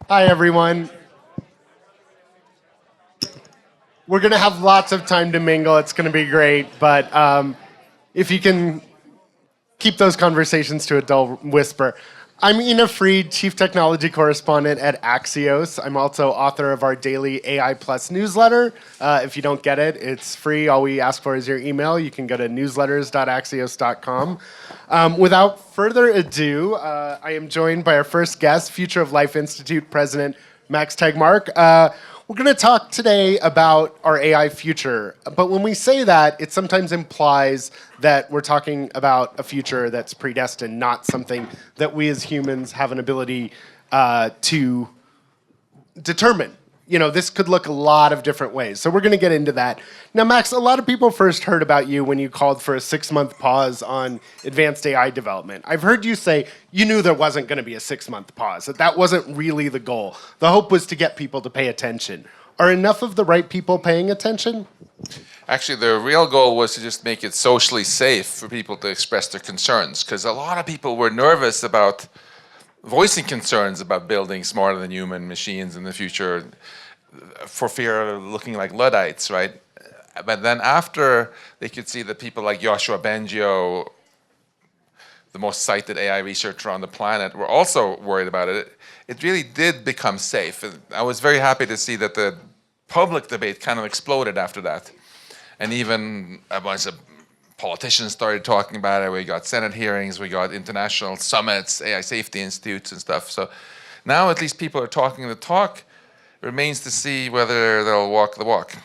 Hi, everyone. We're going to have lots of time to mingle. It's going to be great. But if you can keep those conversations to a dull whisper. I'm Ina Fried, Chief Technology Correspondent at Axios. I'm also author of our daily AI Plus newsletter. If you don't get it, it's free. All we ask for is your email. You can go to newsletters.axios.com. Without further ado, I am joined by our first guest, Future of Life Institute President Max Tegmark. We're going to talk today about our AI future, but when we say that, it sometimes implies that we're talking about a future that's predestined, not something that we as humans have an ability to determine. You know, this could look a lot of different ways, so we're going to get into that. Now, Max, a lot of people first heard about you when you called for a 6-month pause on advanced AI development. I've heard you say you knew there wasn't going to be a 6-month pause, that wasn't really the goal. The hope was to get people to pay attention. Are enough of the right people paying attention? Actually, the real goal was to just make it socially safe for people to express their concerns, because a lot of people were nervous about voicing concerns about building smarter than human machines in the future for fear of looking like Luddites, right? But then after they could see that people like Yoshua Bengio, the most cited AI researcher on the planet, were also worried about it, it really did become safe. And I was very happy to see that the public debate kind of exploded after that. And even a bunch of politicians started talking about it. We got Senate hearings, we got international summits, AI safety institutes and stuff. So now at least people are talking the talk. It remains to see whether they'll walk the walk.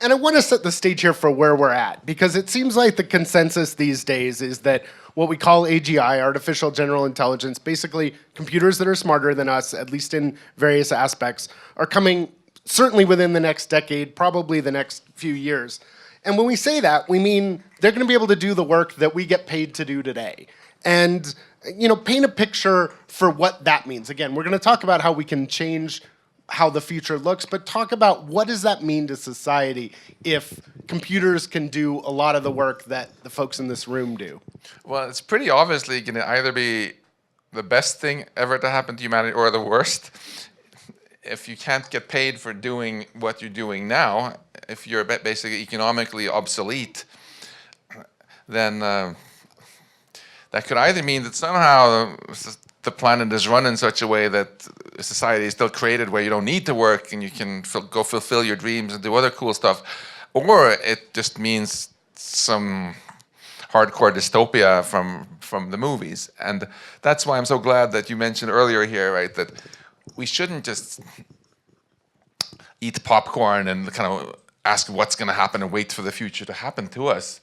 And I want to set the stage here for where we're at, because it seems like the consensus these days is that what we call AGI, artificial general intelligence, basically computers that are smarter than us, at least in various aspects, are coming certainly within the next decade, probably the next few years. And when we say that, we mean they're going to be able to do the work that we get paid to do today. And, you know, paint a picture for what that means. Again, we're going to talk about how we can change how the future looks, but talk about what does that mean to society if computers can do a lot of the work that the folks in this room do? Well, it's pretty obviously going to either be the best thing ever to happen to humanity or the worst. If you can't get paid for doing what you're doing now, if you're basically economically obsolete, then that could either mean that somehow the planet is run in such a way that society is still created where you don't need to work and you can go fulfill your dreams and do other cool stuff, or it just means some hardcore dystopia from the movies. And that's why I'm so glad that you mentioned earlier here, right, that we shouldn't just eat popcorn and kind of ask what's going to happen and wait for the future to happen to us.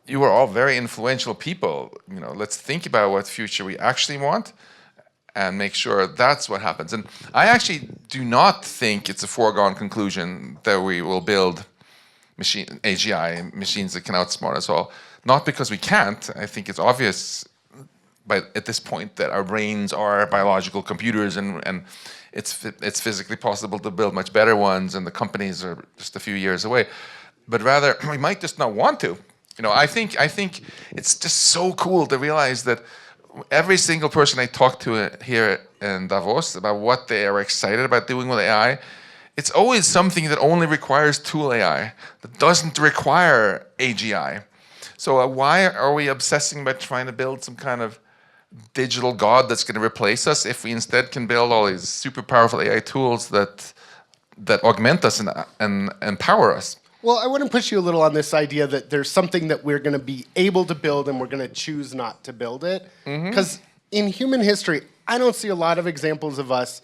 You are all very influential people. You know, let's think about what future we actually want and make sure that's what happens. And I actually do not think it's a foregone conclusion that we will build AGI, machines that can outsmart us all. Not because we can't. I think it's obvious at this point that our brains are biological computers, and it's physically possible to build much better ones, and the companies are just a few years away. But rather, we might just not want to. You know, I think it's just so cool to realize that every single person I talk to here in Davos about what they are excited about doing with AI, it's always something that only requires tool AI, that doesn't require AGI. So why are we obsessing about trying to build some kind of digital god that's going to replace us if we instead can build all these super powerful AI tools that augment us and empower us? Well, I want to push you a little on this idea that there's something that we're going to be able to build and we're going to choose not to build it. Because in human history, I don't see a lot of examples of us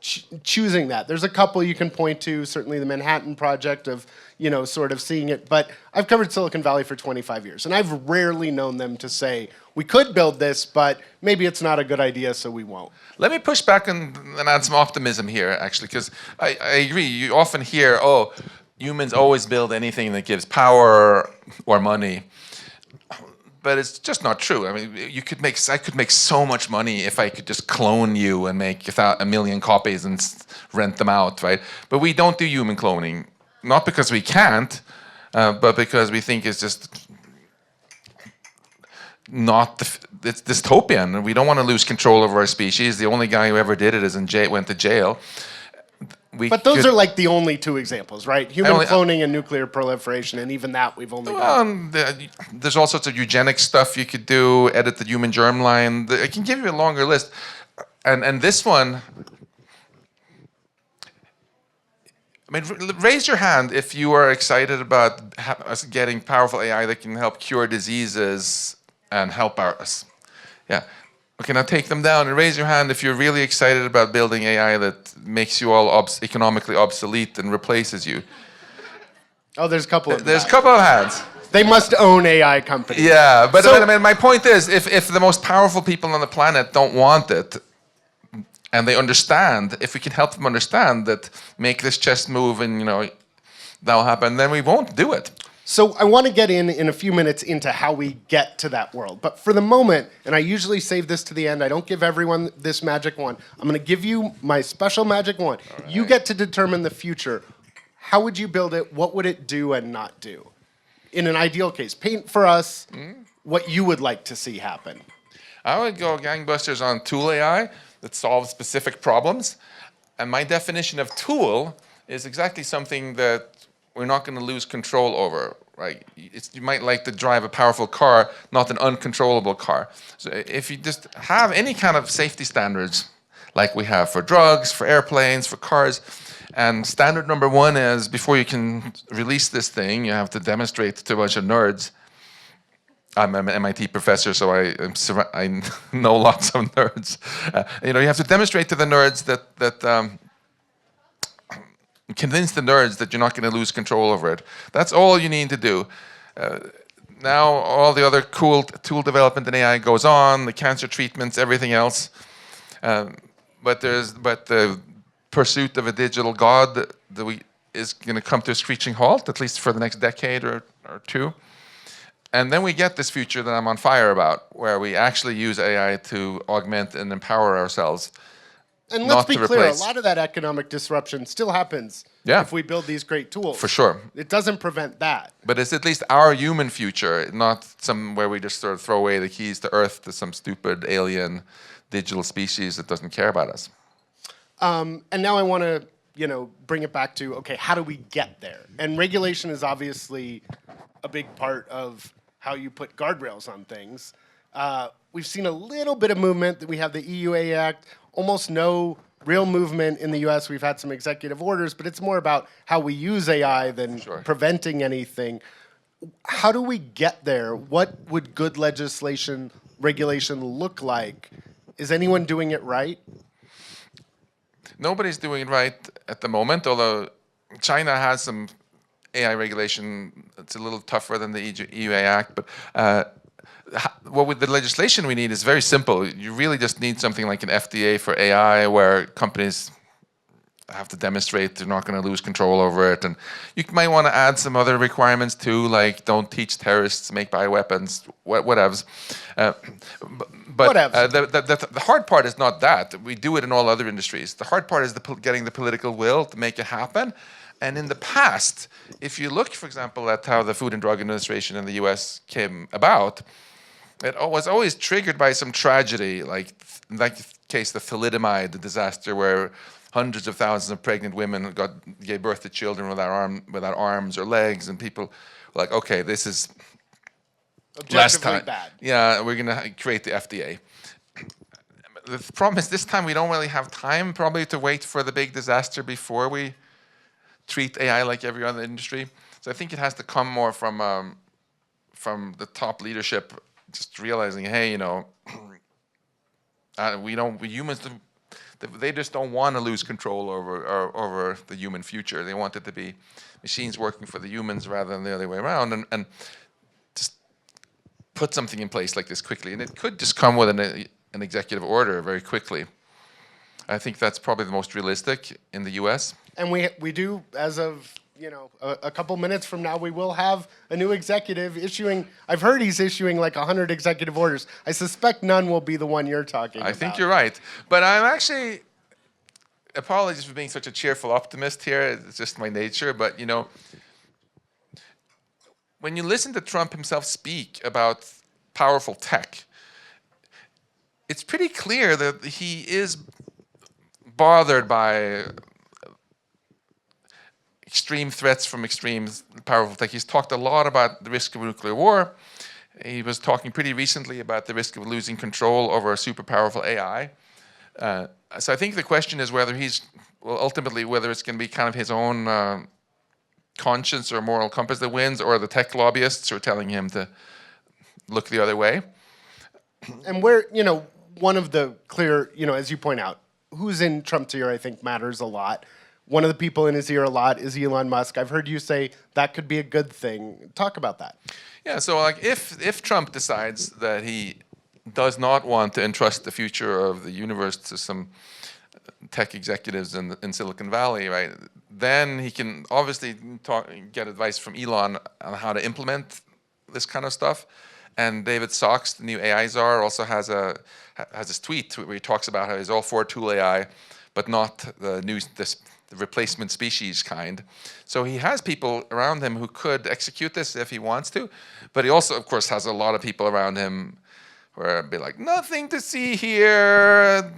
choosing that. There's a couple you can point to, certainly the Manhattan Project of, you know, sort of seeing it. But I've covered Silicon Valley for 25 years, and I've rarely known them to say, we could build this, but maybe it's not a good idea, so we won't. Let me push back and add some optimism here, actually, because I agree. You often hear, oh, humans always build anything that gives power or money. But it's just not true. I mean, I could make so much money if I could just clone you and make a million copies and rent them out, right? But we don't do human cloning, not because we can't, but because we think it's just not it's dystopian. We don't want to lose control over our species. The only guy who ever did it is went to jail. But those are like the only two examples, right? Human cloning and nuclear proliferation, and even that we've only done. There's all sorts of eugenic stuff you could do, edit the human germline. I can give you a longer list. And this one, I mean, raise your hand if you are excited about us getting powerful AI that can help cure diseases and help us. Yeah. Okay, now take them down and raise your hand if you're really excited about building AI that makes you all economically obsolete and replaces you. Oh, there's a couple of There's a couple of hands. They must own AI companies. Yeah, but I mean, my point is, if the most powerful people on the planet don't want it, and they understand, if we can help them understand that, make this chess move and, that'll happen, then we won't do it. So I want to get in a few minutes into how we get to that world. But for the moment, and I usually save this to the end, I don't give everyone this magic wand. I'm going to give you my special magic wand. Right. You get to determine the future. How would you build it? What would it do and not do? In an ideal case, paint for us what you would like to see happen. I would go gangbusters on tool AI that solves specific problems. And my definition of tool is exactly something that we're not going to lose control over, right? You might like to drive a powerful car, not an uncontrollable car. So if you just have any kind of safety standards, like we have for drugs, for airplanes, for cars, and standard number one is before you can release this thing, you have to demonstrate to a bunch of nerds. I'm an MIT professor, so I know lots of nerds. You have to demonstrate to the nerds that convince the nerds that you're not going to lose control over it. That's all you need to do. Now all the other cool tool development in AI goes on, the cancer treatments, everything else. But the pursuit of a digital god is going to come to a screeching halt, at least for the next decade or two. And then we get this future that I'm on fire about, where we actually use AI to augment and empower ourselves. And let's be clear, a lot of that economic disruption still happens if we build these great tools. For sure. It doesn't prevent that. But it's at least our human future, not some where we just sort of throw away the keys to Earth to some stupid alien digital species that doesn't care about us. And now I want to, bring it back to, okay, how do we get there? And regulation is obviously a big part of how you put guardrails on things. We've seen a little bit of movement. We have the EU AI Act. Almost no real movement in the US. We've had some executive orders, but it's more about how we use AI than preventing anything. How do we get there? What would good regulation look like? Is anyone doing it right? Nobody's doing it right at the moment, although China has some AI regulation. It's a little tougher than the EU AI Act, but with the legislation we need is very simple. You really just need something like an FDA for AI, where companies have to demonstrate they're not going to lose control over it. And you might want to add some other requirements too, like don't teach terrorists to make bioweapons, whatevs. But the hard part is not that. We do it in all other industries. The hard part is getting the political will to make it happen. And in the past, if you look, for example, at how the Food and Drug Administration in the US came about, it was always triggered by some tragedy, like in that case, the thalidomide disaster, where hundreds of thousands of pregnant women gave birth to children without arms or legs, and people were like, okay, this is last time. Bad. Yeah, we're going to create the FDA. The problem is this time we don't really have time probably to wait for the big disaster before we treat AI like every other industry. So I think it has to come more from the top leadership, just realizing, hey, we humans, they just don't want to lose control over the human future. They want it to be machines working for the humans rather than the other way around, and just put something in place like this quickly. And it could just come with an executive order very quickly. I think that's probably the most realistic in the US. And we do, as of a couple minutes from now, we will have a new executive issuing. I've heard he's issuing like 100 executive orders. I suspect none will be the one you're talking about. I think you're right. But I'm actually, apologies for being such a cheerful optimist here. It's just my nature. But, when you listen to Trump himself speak about powerful tech, it's pretty clear that he is bothered by extreme threats from extreme powerful tech. He's talked a lot about the risk of nuclear war. He was talking pretty recently about the risk of losing control over a super powerful AI. So I think the question is whether ultimately whether it's going to be kind of his own conscience or moral compass that wins, or the tech lobbyists who are telling him to look the other way. And one of the clear, as you point out, who's in Trump's ear, I think, matters a lot. One of the people in his ear a lot is Elon Musk. I've heard you say that could be a good thing. Talk about that. Yeah, so like if Trump decides that he does not want to entrust the future of the universe to some tech executives in Silicon Valley, right, then he can obviously get advice from Elon on how to implement this kind of stuff. And David Sachs, the new AI czar, also has this tweet where he talks about how he's all for tool AI, but not the replacement species kind. So he has people around him who could execute this if he wants to, but he also, of course, has a lot of people around him who are be like, nothing to see here.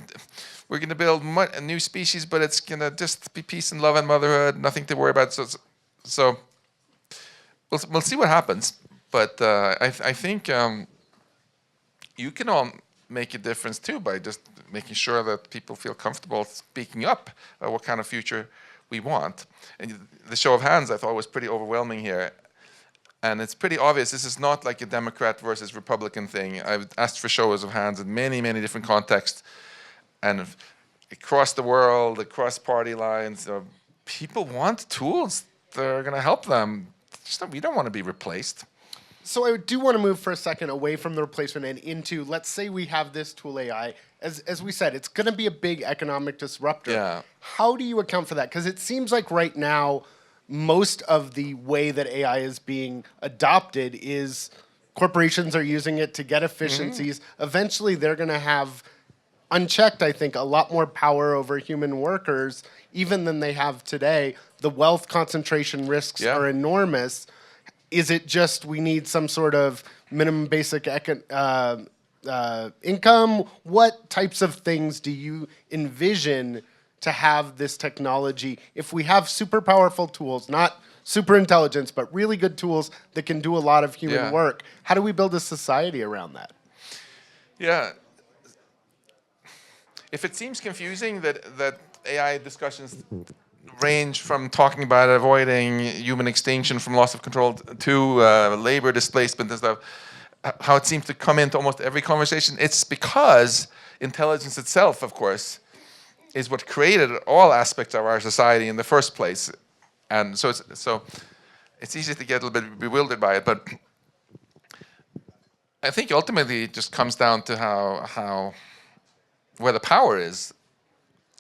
We're going to build a new species, but it's going to just be peace and love and motherhood, nothing to worry about. So we'll see what happens. But I think you can all make a difference too by just making sure that people feel comfortable speaking up about what kind of future we want. And the show of hands, I thought, was pretty overwhelming here. And it's pretty obvious this is not like a Democrat versus Republican thing. I've asked for shows of hands in many, many different contexts. And across the world, across party lines, people want tools that are going to help them. We don't want to be replaced. So I do want to move for a second away from the replacement and into, let's say we have this tool AI. As we said, it's going to be a big economic disruptor. Yeah. How do you account for that? Because it seems like right now, most of the way that AI is being adopted is corporations are using it to get efficiencies. Mm-hmm. Eventually, they're going to have, unchecked, I think, a lot more power over human workers, even than they have today. The wealth concentration risks are enormous. Is it just we need some sort of minimum basic income? What types of things do you envision to have this technology? If we have super powerful tools, not super intelligence, but really good tools that can do a lot of human work, how do we build a society around that? Yeah. If it seems confusing that AI discussions range from talking about avoiding human extinction from loss of control to labor displacement and stuff, how it seems to come into almost every conversation, it's because intelligence itself, of course, is what created all aspects of our society in the first place. And so it's easy to get a little bit bewildered by it, but I think ultimately it just comes down to how where the power is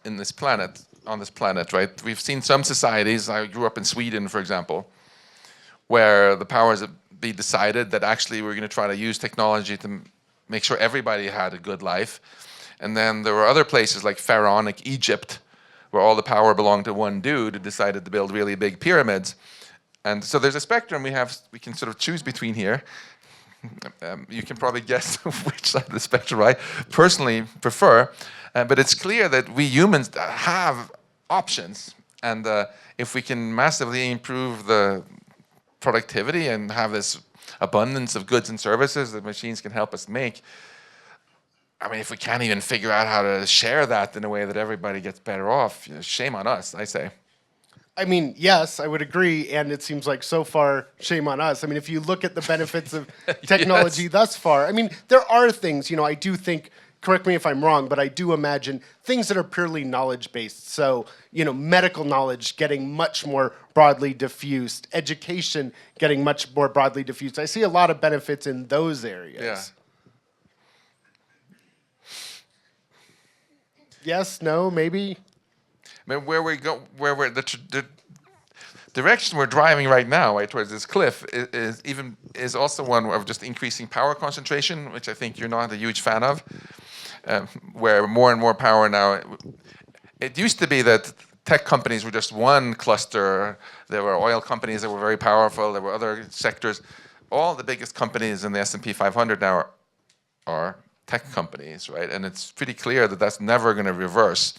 in this planet, on this planet, right? We've seen some societies, I grew up in Sweden, for example, where the powers that be decided that actually we're going to try to use technology to make sure everybody had a good life. And then there were other places like Pharaonic Egypt, where all the power belonged to one dude who decided to build really big pyramids. And so there's a spectrum we can sort of choose between here. You can probably guess which side of the spectrum I personally prefer. But it's clear that we humans have options. And if we can massively improve the productivity and have this abundance of goods and services that machines can help us make, I mean, if we can't even figure out how to share that in a way that everybody gets better off, shame on us, I say. I mean, yes, I would agree, and it seems like so far, shame on us. I mean, if you look at the benefits of technology thus far, I mean, there are things, I do think, correct me if I'm wrong, but I do imagine things that are purely knowledge-based. So, medical knowledge getting much more broadly diffused, education getting much more broadly diffused. I see a lot of benefits in those areas. Yeah. Yes, no, maybe? I mean, the direction we're driving right now, right towards this cliff, is also one of just increasing power concentration, which I think you're not a huge fan of, where more and more power now. It used to be that tech companies were just one cluster. There were oil companies that were very powerful. There were other sectors. all the biggest companies in the S&P 500 now are tech companies, right? And it's pretty clear that that's never going to reverse.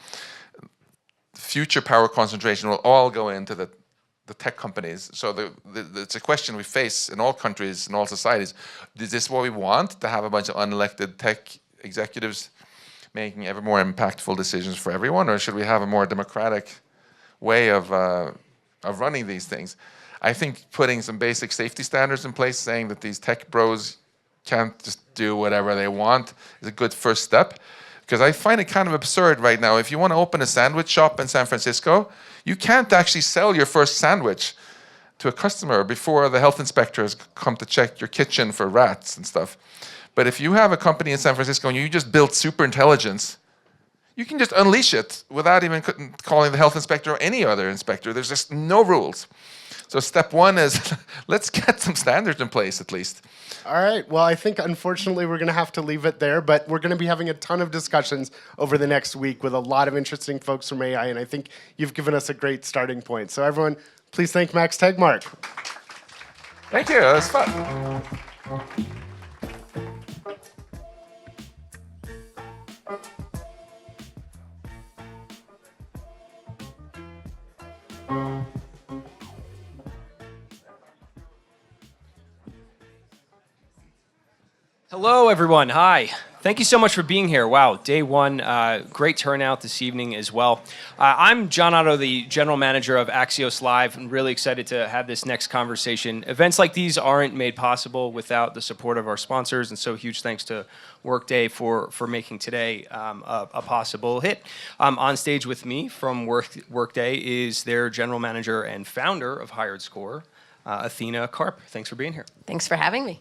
Future power concentration will all go into the tech companies. So it's a question we face in all countries, in all societies. Is this what we want, to have a bunch of unelected tech executives making ever more impactful decisions for everyone, or should we have a more democratic way of running these things? I think putting some basic safety standards in place, saying that these tech bros can't just do whatever they want, is a good first step. Because I find it kind of absurd right now. If you want to open a sandwich shop in San Francisco, you can't actually sell your first sandwich to a customer before the health inspectors come to check your kitchen for rats and stuff. But if you have a company in San Francisco and you just build super intelligence, you can just unleash it without even calling the health inspector or any other inspector. There's just no rules. So step one is let's get some standards in place at least. All right. Well, I think unfortunately we're going to have to leave it there, but we're going to be having a ton of discussions over the next week with a lot of interesting folks from AI, and I think you've given us a great starting point. So everyone, please thank Max Tegmark. Thank you. That was fun. Hello, everyone. Hi. Thank you so much for being here. Wow, day one, great turnout this evening as well. I'm John Otto, the general manager of Axios Live, and really excited to have this next conversation. Events like these aren't made possible without the support of our sponsors, and so huge thanks to Workday for making today a possible hit. On stage with me from Workday is their general manager and founder of HiredScore, Athena Karp. Thanks for being here. Thanks for having me.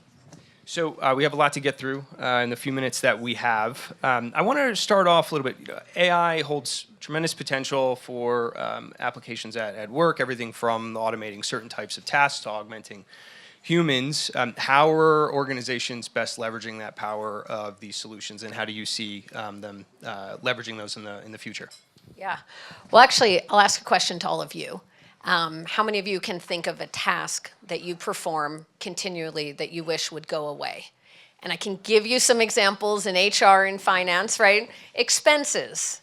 So we have a lot to get through in the few minutes that we have. I want to start off a little bit. AI holds tremendous potential for applications at work, everything from automating certain types of tasks to augmenting humans. How are organizations best leveraging that power of these solutions, and how do you see them leveraging those in the future? Yeah. Well, actually, I'll ask a question to all of you. How many of you can think of a task that you perform continually that you wish would go away? And I can give you some examples in HR and finance, right? Expenses,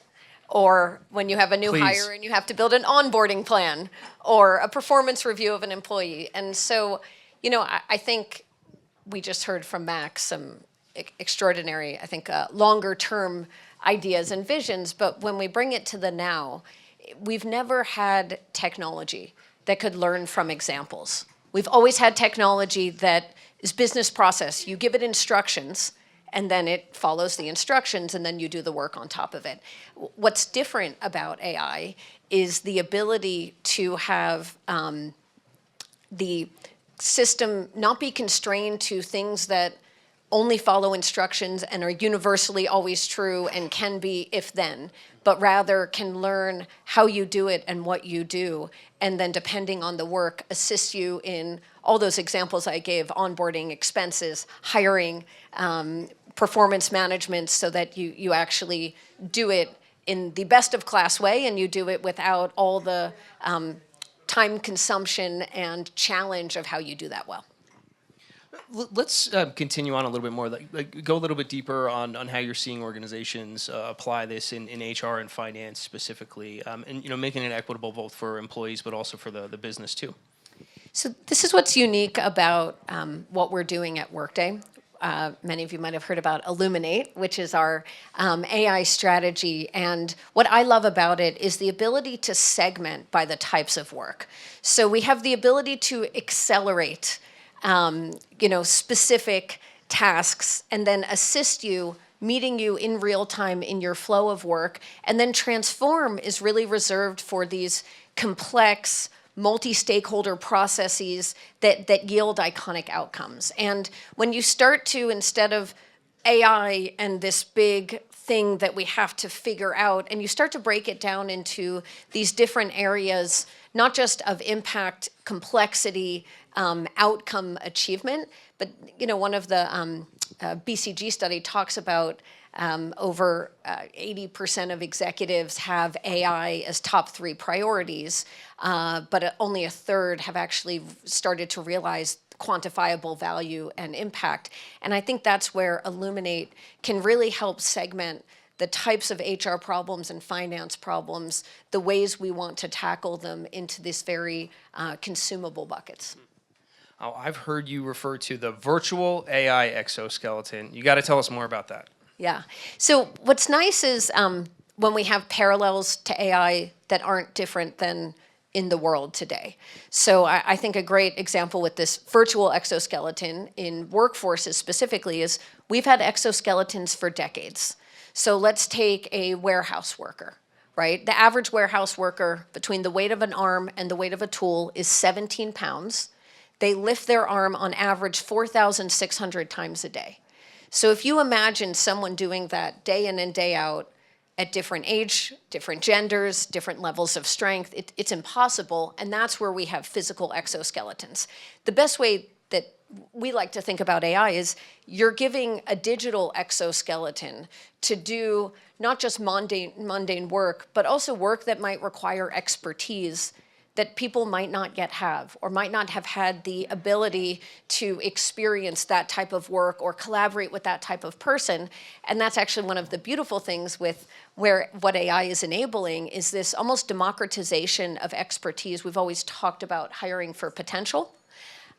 or when you have a new hire and you have to build an onboarding plan, or a performance review of an employee. And so, I think we just heard from Max some extraordinary, I think, longer term ideas and visions, but when we bring it to the now, we've never had technology that could learn from examples. We've always had technology that is business process. You give it instructions, and then it follows the instructions, and then you do the work on top of it. What's different about AI is the ability to have the system not be constrained to things that only follow instructions and are universally always true and can be if-then, but rather can learn how you do it and what you do, and then depending on the work, assist you in all those examples I gave: onboarding, expenses, hiring, performance management, so that you actually do it in the best of class way, and you do it without all the time consumption and challenge of how you do that well. Let's continue on a little bit more, go a little bit deeper on how you're seeing organizations apply this in HR and finance specifically, and making it equitable both for employees but also for the business too. So this is what's unique about what we're doing at Workday. Many of you might have heard about Illuminate, which is our AI strategy. And what I love about it is the ability to segment by the types of work. So we have the ability to accelerate specific tasks, and then assist you, meeting you in real time in your flow of work. And then transform is really reserved for these complex, multi-stakeholder processes that yield iconic outcomes. And when you start to, instead of AI and this big thing that we have to figure out, and you start to break it down into these different areas, not just of impact, complexity, outcome achievement, but one of the BCG study talks about over 80% of executives have AI as top 3 priorities, but only a third have actually started to realize quantifiable value and impact. And I think that's where Illuminate can really help segment the types of HR problems and finance problems, the ways we want to tackle them into this very consumable buckets. Oh, I've heard you refer to the virtual AI exoskeleton. You got to tell us more about that. Yeah. So what's nice is when we have parallels to AI that aren't different than in the world today. So I think a great example with this virtual exoskeleton in workforces specifically is we've had exoskeletons for decades. So let's take a warehouse worker, right? The average warehouse worker, between the weight of an arm and the weight of a tool, is 17 pounds. They lift their arm on average 4,600 times a day. So if you imagine someone doing that day in and day out at different age, different genders, different levels of strength, it's impossible, and that's where we have physical exoskeletons. The best way that we like to think about AI is you're giving a digital exoskeleton to do not just mundane work, but also work that might require expertise that people might not yet have or might not have had the ability to experience that type of work or collaborate with that type of person. And that's actually one of the beautiful things with what AI is enabling is this almost democratization of expertise. We've always talked about hiring for potential,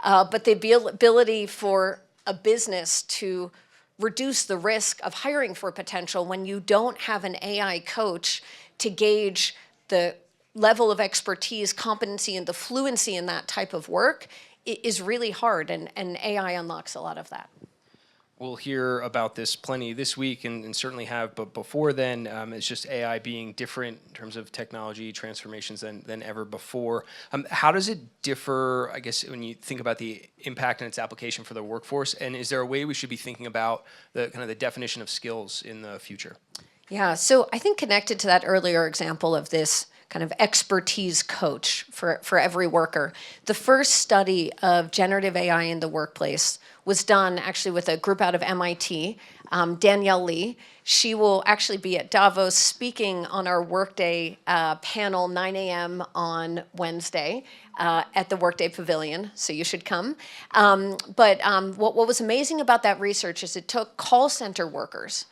but the ability for a business to reduce the risk of hiring for potential when you don't have an AI coach to gauge the level of expertise, competency, and the fluency in that type of work is really hard, and AI unlocks a lot of that. We'll hear about this plenty this week and certainly have, but before then, it's just AI being different in terms of technology transformations than ever before. How does it differ, I guess, when you think about the impact and its application for the workforce, and is there a way we should be thinking about the kind of the definition of skills in the future? Yeah, so I think connected to that earlier example of this kind of expertise coach for every worker. The first study of generative AI in the workplace was done actually with a group out of MIT, Danielle Lee. She will actually be at Davos speaking on our Workday panel, 9 a.m. on Wednesday at the Workday Pavilion, so you should come. But what was amazing about that research is it took call center workers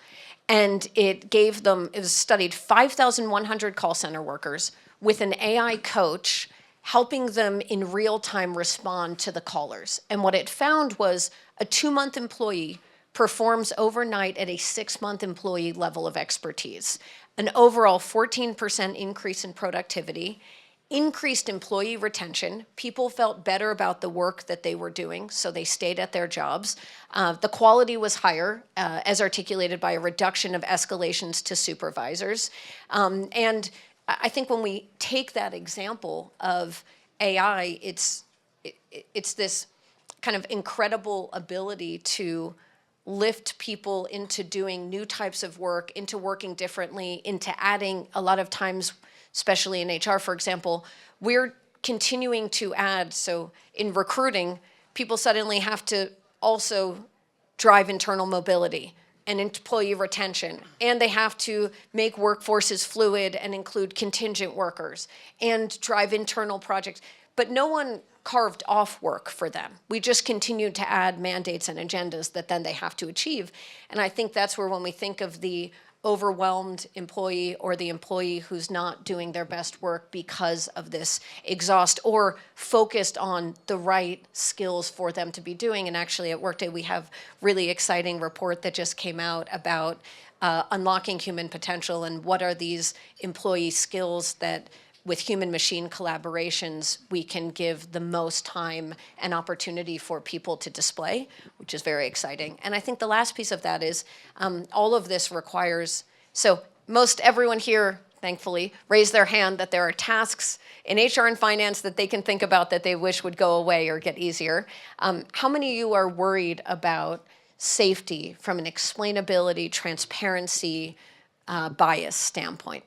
and it was studied 5,100 call center workers with an AI coach helping them in real time respond to the callers. And what it found was a 2-month employee performs overnight at a 6-month employee level of expertise, an overall 14% increase in productivity, increased employee retention. People felt better about the work that they were doing, so they stayed at their jobs. The quality was higher, as articulated by a reduction of escalations to supervisors. And I think when we take that example of AI, it's this kind of incredible ability to lift people into doing new types of work, into working differently, into adding a lot of times, especially in HR, for example, we're continuing to add. So in recruiting, people suddenly have to also drive internal mobility and employee retention, and they have to make workforces fluid and include contingent workers and drive internal projects. But no one carved off work for them. We just continued to add mandates and agendas that then they have to achieve. And I think that's where when we think of the overwhelmed employee or the employee who's not doing their best work because of this exhaust or focused on the right skills for them to be doing. And actually at Workday, we have really exciting report that just came out about unlocking human potential and what are these employee skills that with human-machine collaborations, we can give the most time and opportunity for people to display, which is very exciting. And I think the last piece of that is all of this requires, so most everyone here, thankfully, raised their hand that there are tasks in HR and finance that they can think about that they wish would go away or get easier. How many of you are worried about safety from an explainability, transparency, bias standpoint?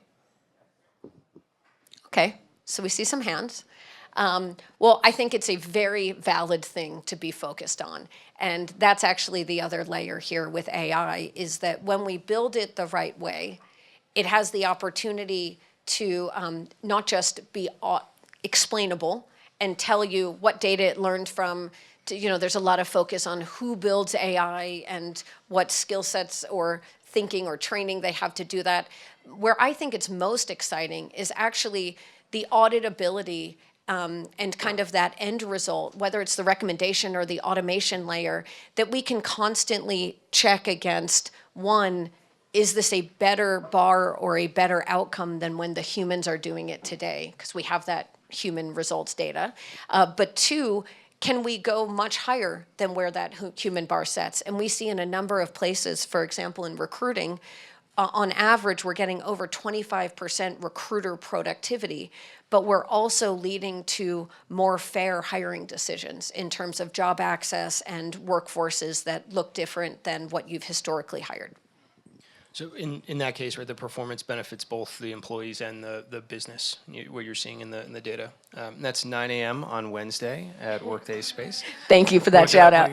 Okay, so we see some hands. Well, I think it's a very valid thing to be focused on. And that's actually the other layer here with AI is that when we build it the right way, it has the opportunity to not just be explainable and tell you what data it learned from there's a lot of focus on who builds AI and what skill sets or thinking or training they have to do that. Where I think it's most exciting is actually the auditability and kind of that end result, whether it's the recommendation or the automation layer, that we can constantly check against, one, is this a better bar or a better outcome than when the humans are doing it today? Because we have that human results data. But two, can we go much higher than where that human bar sets? And we see in a number of places, for example, in recruiting, on average, we're getting over 25% recruiter productivity, but we're also leading to more fair hiring decisions in terms of job access and workforces that look different than what you've historically hired. So in that case, right, the performance benefits both the employees and the business, what you're seeing in the data. That's 9 a.m. on Wednesday at Workday Space. Thank you for that shout out.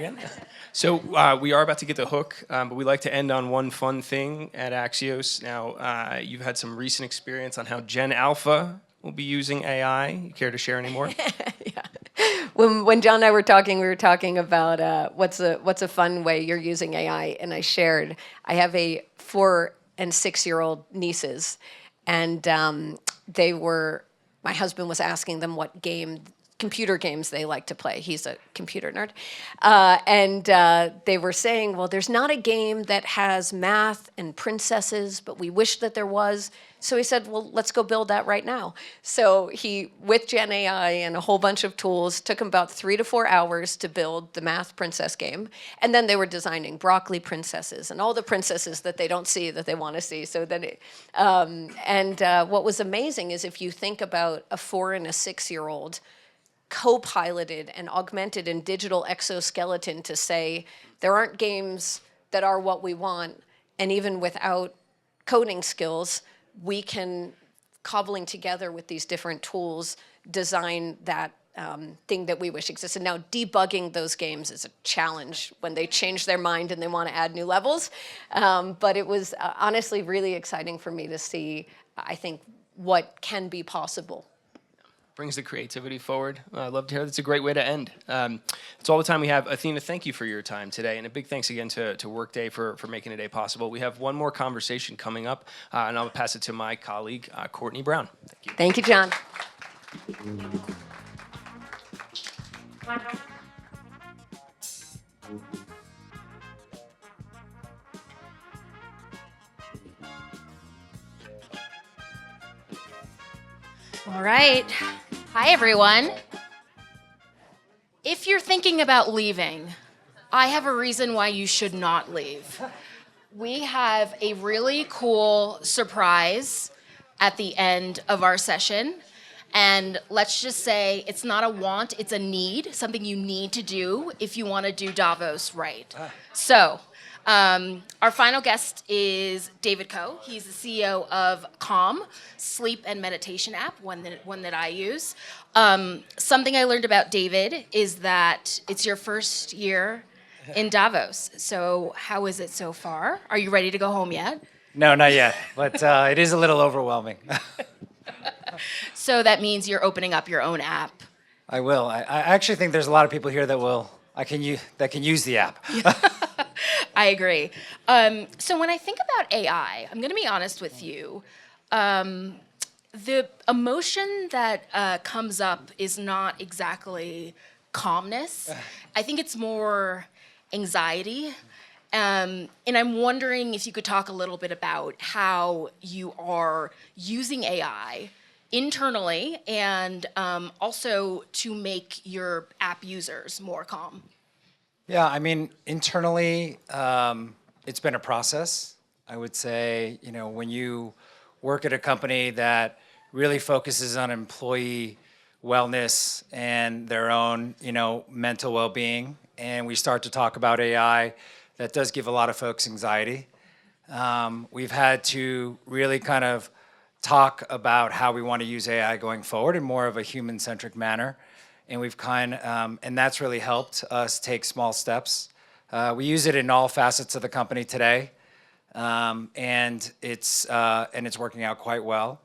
So we are about to get the hook, but we like to end on one fun thing at Axios. Now, you've had some recent experience on how Gen Alpha will be using AI. You care to share any more? Yeah. When John and I were talking, we were talking about what's a fun way you're using AI, and I have a 4 and 6-year-old nieces, and my husband was asking them what computer games they like to play. He's a computer nerd. And they were saying, well, there's not a game that has math and princesses, but we wish that there was. So he said, well, let's go build that right now. So he, with Gen AI and a whole bunch of tools, took him about 3 to 4 hours to build the math princess game. And then they were designing broccoli princesses and all the princesses that they don't see that they want to see. So then, what was amazing is if you think about a 4 and a 6-year-old co-piloted and augmented in digital exoskeleton to say, there aren't games that are what we want. And even without coding skills, we can, cobbling together with these different tools, design that thing that we wish existed. Now, debugging those games is a challenge when they change their mind and they want to add new levels. But it was honestly really exciting for me to see, I think, what can be possible. Brings the creativity forward. I'd love to hear. That's a great way to end. That's all the time we have. Athena, thank you for your time today. And a big thanks again to Workday for making today possible. We have one more conversation coming up, and I'll pass it to my colleague, Courtenay Brown. Thank you. Thank you, John. All right. Hi, everyone. If you're thinking about leaving, I have a reason why you should not leave. We have a really cool surprise at the end of our session. And let's just say it's not a want, it's a need, something you need to do if you want to do Davos right. So, our final guest is David Koh. He's the CEO of Calm, sleep and meditation app, one that I use. Something I learned about David is that it's your first year in Davos. So how is it so far? Are you ready to go home yet? No, not yet, but it is a little overwhelming. So that means you're opening up your own app. I will. I actually think there's a lot of people here that can use the app. I agree. So when I think about AI, I'm going to be honest with you. The emotion that comes up is not exactly calmness. I think it's more anxiety. And I'm wondering if you could talk a little bit about how you are using AI internally and also to make your app users more calm. Yeah, I mean, internally, it's been a process. I would say, when you work at a company that really focuses on employee wellness and their own, mental well-being, and we start to talk about AI, that does give a lot of folks anxiety. We've had to really kind of talk about how we want to use AI going forward in more of a human-centric manner. And we've and that's really helped us take small steps. We use it in all facets of the company today, and it's working out quite well.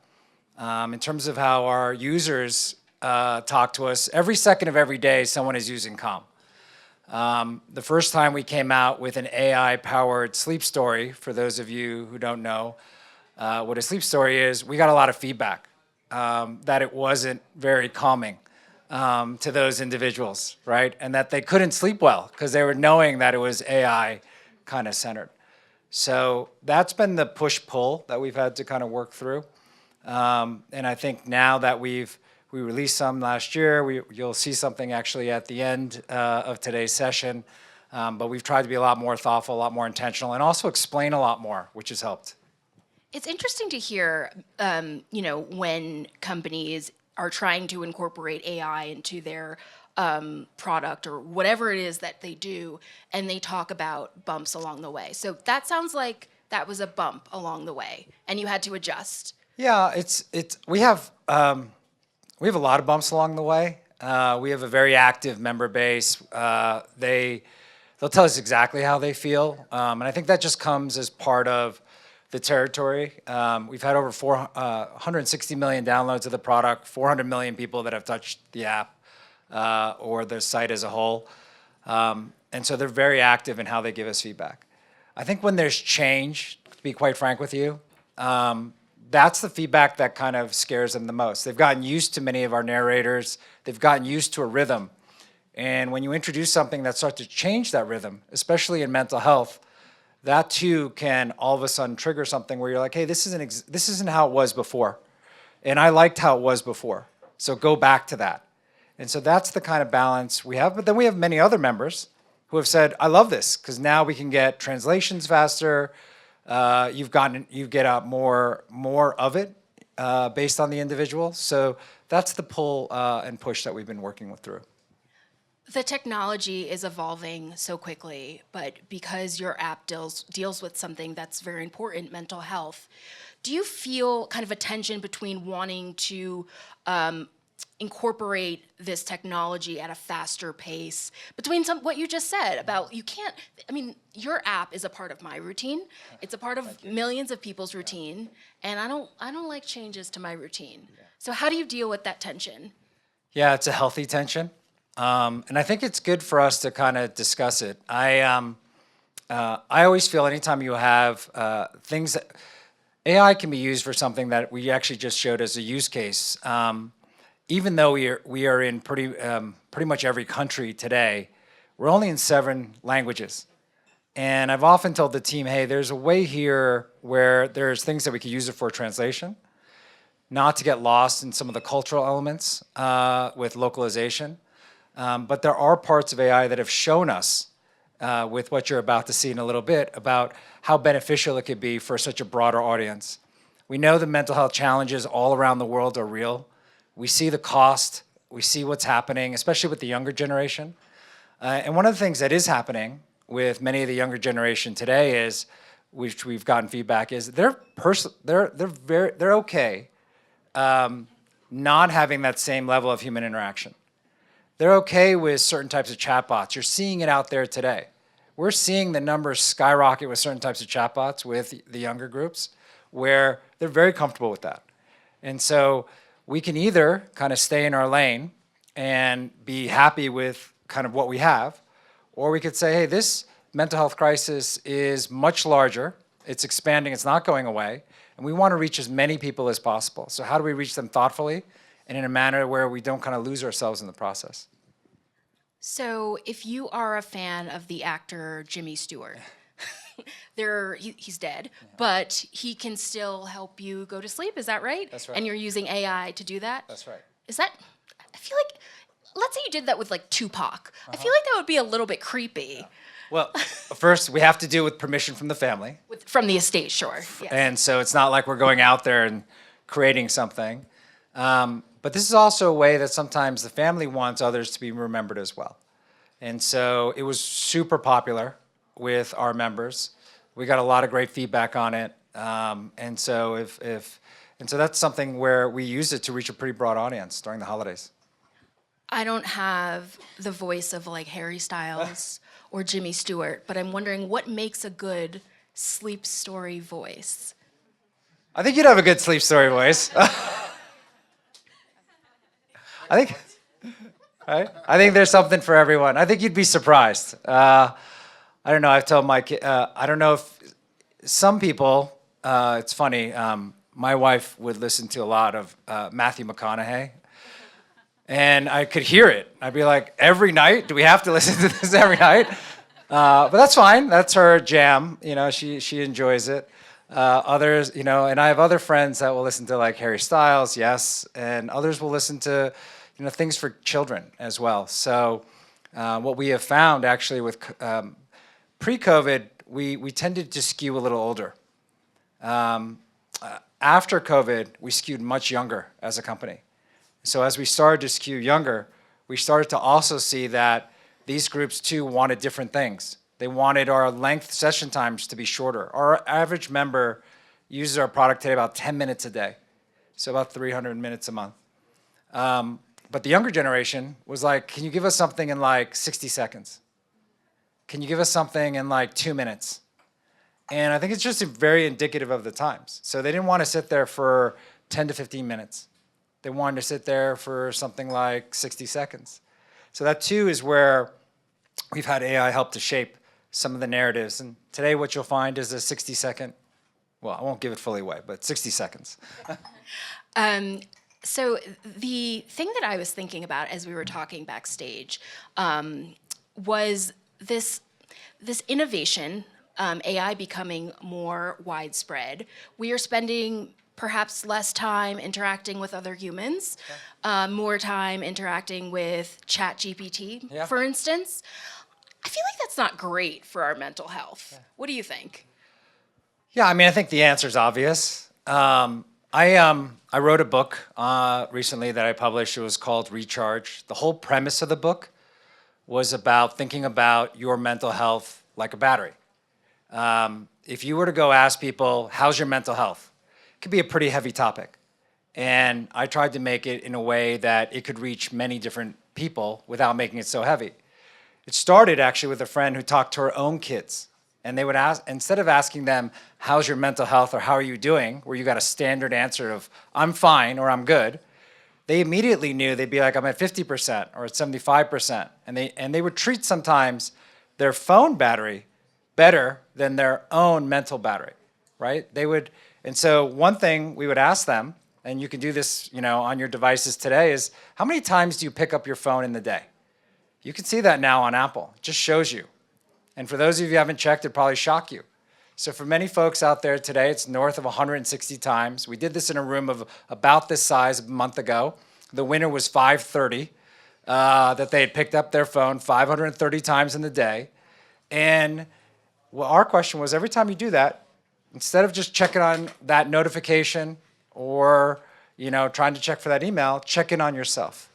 In terms of how our users talk to us, every second of every day, someone is using Calm. The first time we came out with an AI-powered sleep story, for those of you who don't know what a sleep story is, we got a lot of feedback that it wasn't very calming to those individuals, right? And that they couldn't sleep well because they were knowing that it was AI kind of centered. So that's been the push-pull that we've had to kind of work through. And I think now that we released some last year, you'll see something actually at the end of today's session. But we've tried to be a lot more thoughtful, a lot more intentional, and also explain a lot more, which has helped. It's interesting to hear, when companies are trying to incorporate AI into their product or whatever it is that they do, and they talk about bumps along the way. So that sounds like that was a bump along the way, and you had to adjust. Yeah, we have a lot of bumps along the way. We have a very active member base. They'll tell us exactly how they feel, and I think that just comes as part of the territory. We've had over 160 million downloads of the product, 400 million people that have touched the app or the site as a whole. And so they're very active in how they give us feedback. I think when there's change, to be quite frank with you, that's the feedback that kind of scares them the most. They've gotten used to many of our narrators. They've gotten used to a rhythm. And when you introduce something that starts to change that rhythm, especially in mental health, that too can all of a sudden trigger something where you're like, hey, this isn't how it was before. And I liked how it was before. So go back to that. And so that's the kind of balance we have. But then we have many other members who have said, I love this, because now we can get translations faster. You get out more of it based on the individual. So that's the pull and push that we've been working through. The technology is evolving so quickly, but because your app deals with something that's very important, mental health, do you feel kind of a tension between wanting to incorporate this technology at a faster pace, between what you just said about your app is a part of my routine, it's a part of millions of people's routine, and I don't like changes to my routine. So how do you deal with that tension? Yeah, it's a healthy tension. And I think it's good for us to kind of discuss it. I always feel anytime you have things that AI can be used for something that we actually just showed as a use case. Even though we are in pretty much every country today, we're only in 7 languages. And I've often told the team, hey, there's a way here where there's things that we could use it for translation, not to get lost in some of the cultural elements with localization. But there are parts of AI that have shown us, with what you're about to see in a little bit, about how beneficial it could be for such a broader audience. We know the mental health challenges all around the world are real. We see the cost. We see what's happening, especially with the younger generation. And one of the things that is happening with many of the younger generation today is, which we've gotten feedback, is they're okay not having that same level of human interaction. They're okay with certain types of chatbots. You're seeing it out there today. We're seeing the numbers skyrocket with certain types of chatbots with the younger groups, where they're very comfortable with that. And so we can either kind of stay in our lane and be happy with kind of what we have, or we could say, hey, this mental health crisis is much larger. It's expanding. It's not going away. And we want to reach as many people as possible. So how do we reach them thoughtfully and in a manner where we don't kind of lose ourselves in the process? So if you are a fan of the actor Jimmy Stewart, he's dead, but he can still help you go to sleep, is that right? That's right. And you're using AI to do that? That's right. I feel like, let's say you did that with like Tupac. I feel like that would be a little bit creepy. Well, first we have to do it with permission from the family. From the estate, sure. Yes. And so it's not like we're going out there and creating something. But this is also a way that sometimes the family wants others to be remembered as well. And so it was super popular with our members. We got a lot of great feedback on it. And so that's something where we use it to reach a pretty broad audience during the holidays. I don't have the voice of like Harry Styles or Jimmy Stewart, but I'm wondering what makes a good sleep story voice? I think you'd have a good sleep story voice. I right? I think there's something for everyone. I think you'd be surprised. I don't know. I've told my kid. I don't know if some people. It's funny. My wife would listen to a lot of Matthew McConaughey, and I could hear it. I'd be like, every night? Do we have to listen to this every night? But that's fine. That's her jam. You know, she enjoys it. Others, you know, and I have other friends that will listen to like Harry Styles, yes, and others will listen to, you know, things for children as well. So what we have found actually with pre-COVID, we tended to skew a little older. After COVID, we skewed much younger as a company. So as we started to skew younger, we started to also see that these groups too wanted different things. They wanted our length session times to be shorter. Our average member uses our product today about 10 minutes a day, so about 300 minutes a month. But the younger generation was like, can you give us something in like 60 seconds? Can you give us something in like 2 minutes? And I think it's just very indicative of the times. So they didn't want to sit there for 10 to 15 minutes. They wanted to sit there for something like 60 seconds. So that too is where we've had AI help to shape some of the narratives. And today what you'll find is a 60-second, well, I won't give it fully away, but 60 seconds. So the thing that I was thinking about as we were talking backstage was this innovation, AI becoming more widespread. We are spending perhaps less time interacting with other humans, more time interacting with ChatGPT, for instance. I feel like that's not great for our mental health. Yeah. What do you think? Yeah, I mean, I think the answer is obvious. I wrote a book recently that I published. It was called Recharge. The whole premise of the book was about thinking about your mental health like a battery. If you were to go ask people, how's your mental health? It could be a pretty heavy topic. And I tried to make it in a way that it could reach many different people without making it so heavy. It started actually with a friend who talked to her own kids. And they would ask, instead of asking them, how's your mental health or how are you doing, where you got a standard answer of, I'm fine or I'm good, they immediately knew. They'd be like, I'm at 50% or at 75%. And they would treat sometimes their phone battery better than their own mental battery, right? They would, and so one thing we would ask them, and you can do this, you know, on your devices today, is how many times do you pick up your phone in the day? You can see that now on Apple. It just shows you. And for those of you who haven't checked, it'd probably shock you. So for many folks out there today, it's north of 160 times. We did this in a room of about this size a month ago. The winner was 530, that they had picked up their phone 530 times in the day. And well, our question was, every time you do that, instead of just checking on that notification or, you know, trying to check for that email, check in on yourself.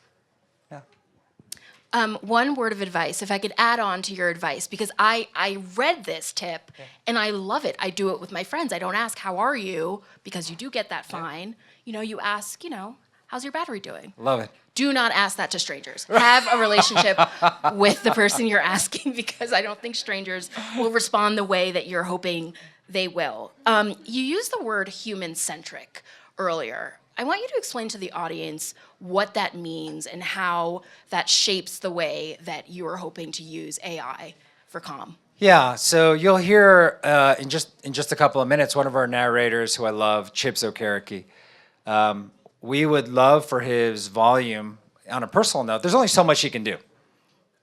One word of advice, if I could add on to your advice, because I read this tip and I love it. I do it with my friends. I don't ask, how are you? Because you do get that fine. You know, you ask, you know, how's your battery doing? Love it. Do not ask that to strangers. Have a relationship with the person you're asking, because I don't think strangers will respond the way that you're hoping they will. You used the word human-centric earlier. I want you to explain to the audience what that means and how that shapes the way that you're hoping to use AI for comm. Yeah, so you'll hear in just a couple of minutes, one of our narrators who I love, Chips Okereke. We would love for his volume, on a personal note, there's only so much he can do.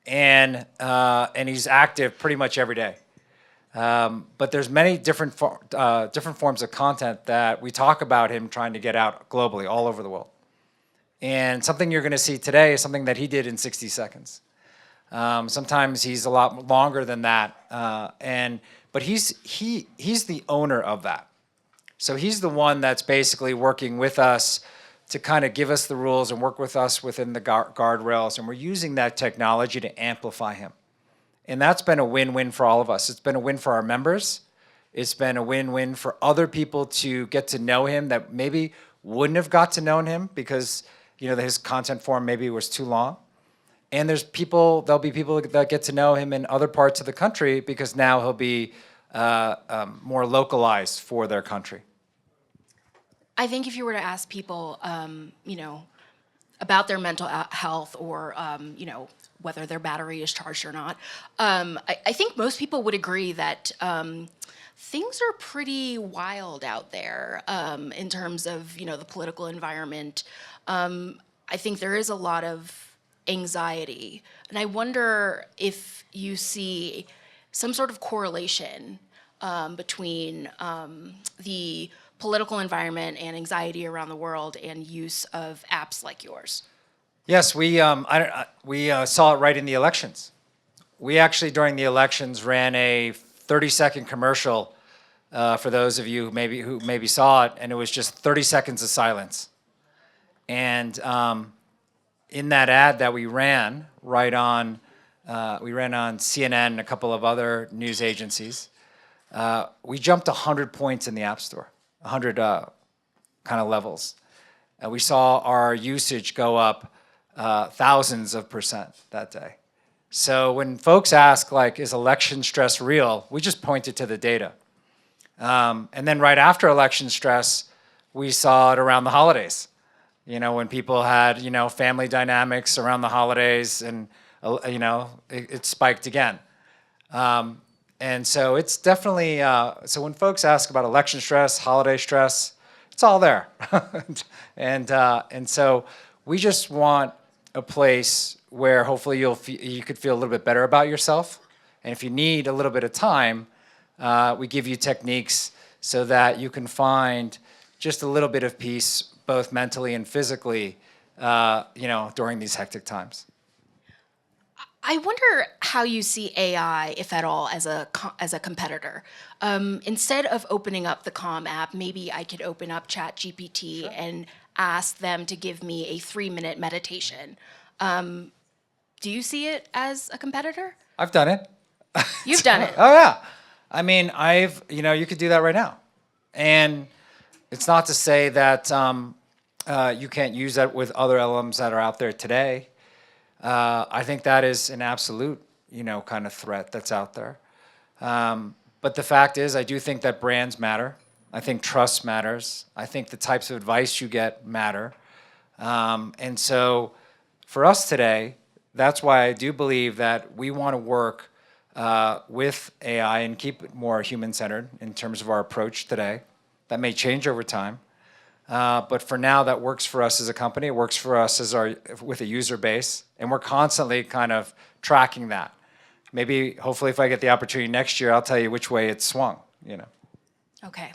And he's active pretty much every day. But there's many different forms of content that we talk about him trying to get out globally, all over the world. And something you're going to see today is something that he did in 60 seconds. Sometimes he's a lot longer than that, but he's the owner of that. So he's the one that's basically working with us to kind of give us the rules and work with us within the guardrails, and we're using that technology to amplify him. And that's been a win-win for all of us. It's been a win for our members. It's been a win-win for other people to get to know him that maybe wouldn't have got to know him because, you know, his content form maybe was too long. And there'll be people that get to know him in other parts of the country because now he'll be more localized for their country. I think if you were to ask people, you know, about their mental health or, whether their battery is charged or not. I think most people would agree that things are pretty wild out there in terms of, the political environment. I think there is a lot of anxiety. And I wonder if you see some sort of correlation between the political environment and anxiety around the world and use of apps like yours. Yes, we saw it right in the elections. We actually, during the elections, ran a 30-second commercial for those of you who maybe saw it, and it was just 30 seconds of silence. And in that ad that we ran on CNN and a couple of other news agencies, we jumped 100 points in the App Store, 100 kind of levels. We saw our usage go up thousands of percent that day. So when folks ask, like, is election stress real, we just pointed to the data. And then right after election stress, we saw it around the holidays. When people had, family dynamics around the holidays, and, it spiked again. And so it's definitely, so when folks ask about election stress, holiday stress, it's all there. And so we just want a place where hopefully you could feel a little bit better about yourself. And if you need a little bit of time, we give you techniques so that you can find just a little bit of peace, both mentally and physically, during these hectic times. I wonder how you see AI, if at all, as a competitor. Instead of opening up the Calm app, maybe I could open up ChatGPT and ask them to give me a 3-minute meditation. Do you see it as a competitor? I've done it. You've done it. Oh yeah. I mean, you could do that right now. And it's not to say that you can't use that with other LLMs that are out there today. I think that is an absolute, kind of threat that's out there. But the fact is, I do think that brands matter. I think trust matters. I think the types of advice you get matter. And so for us today, that's why I do believe that we want to work with AI and keep it more human-centered in terms of our approach today. That may change over time. But for now, that works for us as a company. It works for us with a user base. And we're constantly kind of tracking that. Maybe, hopefully, if I get the opportunity next year, I'll tell you which way it's swung, Okay.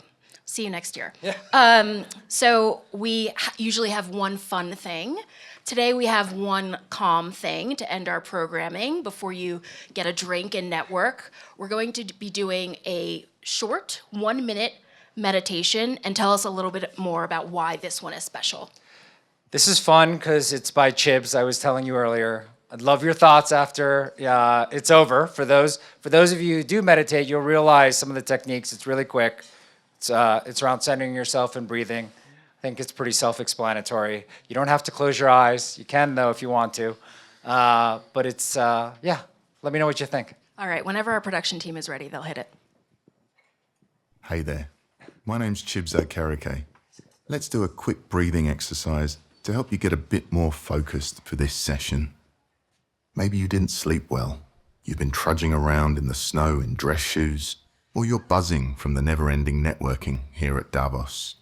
See you next year. Yeah. So we usually have one fun thing. Today we have one calm thing to end our programming before you get a drink and network. We're going to be doing a short 1-minute meditation, and tell us a little bit more about why this one is special. This is fun because it's by Chibs, I was telling you earlier. I'd love your thoughts after it's over. For those of you who do meditate, you'll realize some of the techniques. It's really quick. It's around centering yourself and breathing. I think it's pretty self-explanatory. You don't have to close your eyes. You can, though, if you want to. But it's, let me know what you think. All right, whenever our production team is ready, they'll hit it. Hey there, my name's Chibs Okereke. Let's do a quick breathing exercise to help you get a bit more focused for this session. Maybe you didn't sleep well. You've been trudging around in the snow in dress shoes, or you're buzzing from the never-ending networking here at Davos.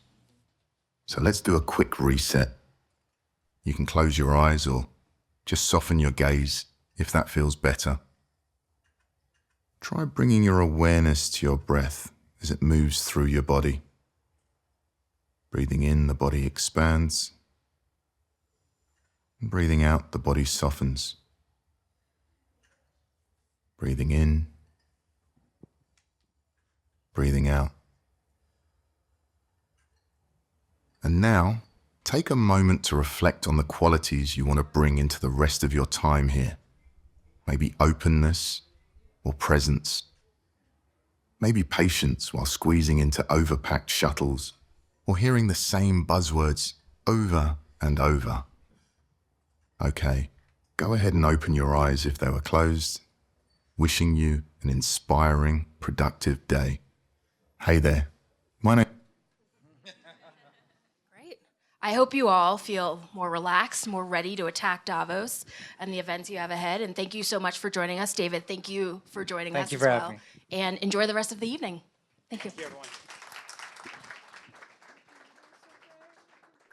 So let's do a quick reset. You can close your eyes or just soften your gaze if that feels better. Try bringing your awareness to your breath as it moves through your body. Breathing in, the body expands. And breathing out, the body softens. Breathing in. Breathing out. And now, take a moment to reflect on the qualities you want to bring into the rest of your time here. Maybe openness or presence. Maybe patience while squeezing into overpacked shuttles, or hearing the same buzzwords over and over. Okay, go ahead and open your eyes if they were closed. Wishing you an inspiring, productive day. Hey there, my name... Great. I hope you all feel more relaxed, more ready to attack Davos and the events you have ahead. And thank you so much for joining us. David, thank you for joining us Thank you as for well. having me. And enjoy the rest of the evening. Thank you. Thank you, everyone.